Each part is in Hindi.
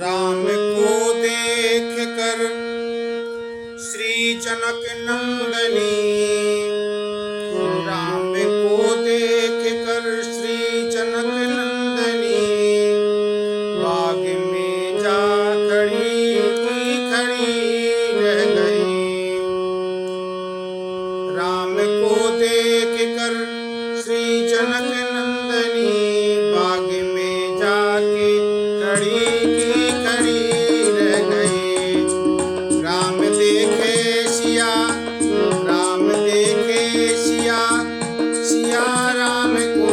राम को देख कर श्री जनक नंदनी, राम को देख कर श्री जनक नंदनी, बाग में जा खड़ी की खड़ी रह गई। राम को देख कर श्री जनक नंदनी, बाग में जाके खड़ी की खड़ी रह गई। राम देखे सिया, राम देखे सिया, सिया राम को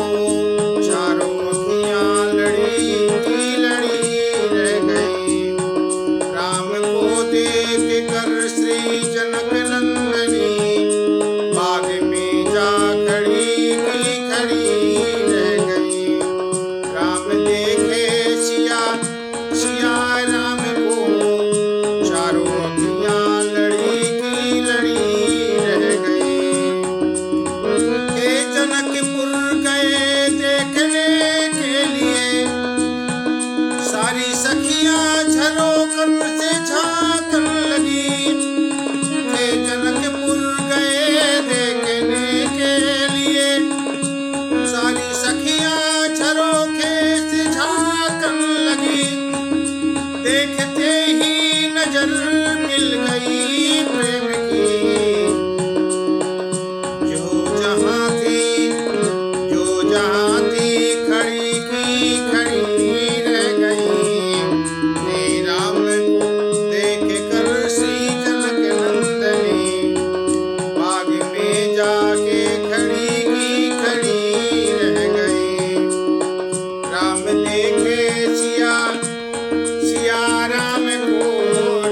चारों अखियां लड़ी की लड़ी रह गई। राम को देख कर श्री जनक नंदनी, बाग में जा खड़ी की खड़ी रह गई। राम देखे सिया, सिया राम को चारों अखियां लड़ी की लड़ी रह गई। हे जनकपुर गए देखने के लिए, सारी सखियां झरोखन से झांकन लगी। हे जनकपुर गए देखने के लिए, सारी सखियां झरोखे से झांकन लगी। देखते ही नजर मिल गई प्रेम की, जो जहां थी, जो जहां थी खड़ी की खड़ी रह गई। हे राम को देख कर श्री जनक नंदनी, बाग में जाके खड़ी की खड़ी रह गई। राम देखे सिया, सिया राम को,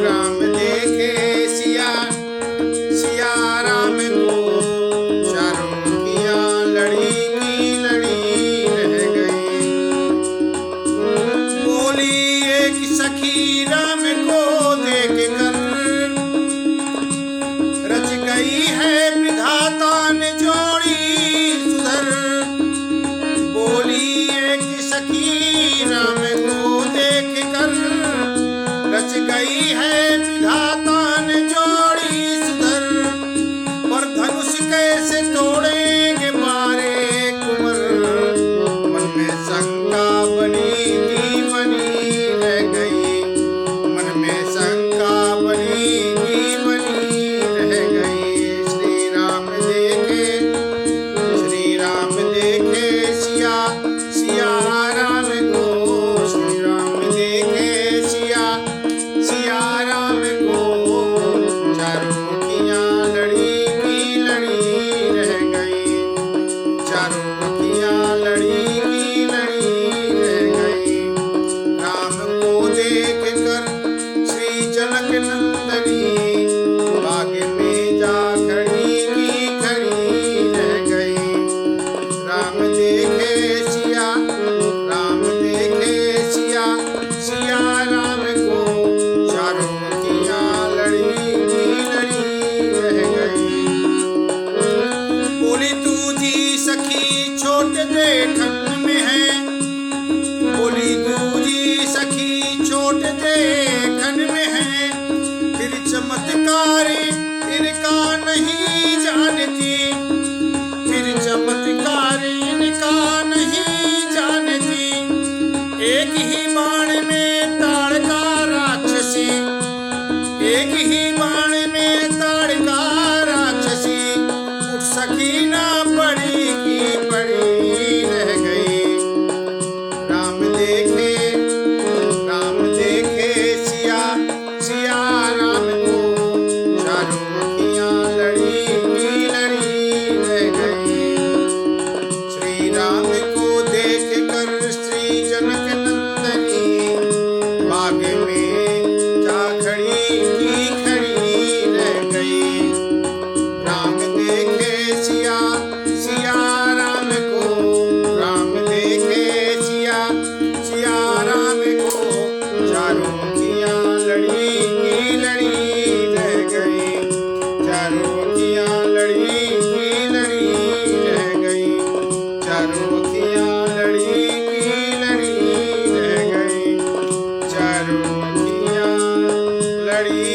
राम देखे सिया, सिया राम को चारों अखियां लड़ी की लड़ी रह गई। बोली एक सखी राम को देख कर, रच गई है विधाता ने जोड़ी सुधर। बोली एक सखी राम को देख कर, रच गई है विधाता ने जोड़ी सुधर। पर धनुष कैसे तोड़ेंगे मारे कुंवर, मन में शंका बनी की बनी रह गई। मन में शंका बनी की बनी रह गई। श्री राम देखे सिया, सिया राम को, श्री राम देखे सिया, सिया राम को चारों अखियां लड़ी की लड़ी रह गई। चारों अखियां लड़ी की लड़ी रह गई। राम को देख कर श्री जनक नंदनी, बाग में जा खड़ी की खड़ी रह गई। राम देखे सिया, राम देखे सिया, सिया राम को चारों अखियां लड़ी की लड़ी रह गई। बोली दूजी सखी छोट देखन में है, बोली दूजी सखी छोट देखन में है। फिर चमत्कार इनका नहीं जानती, फिर चमत्कार इनका नहीं जानती। एक ही बाण में ताड़का राक्षसी, एक ही बाण में ताड़का राक्षसी। उठ सकी ना पड़ी की पड़ी रह गई। राम देखे सिया, सिया राम को चारों अखियां लड़ी घड़ी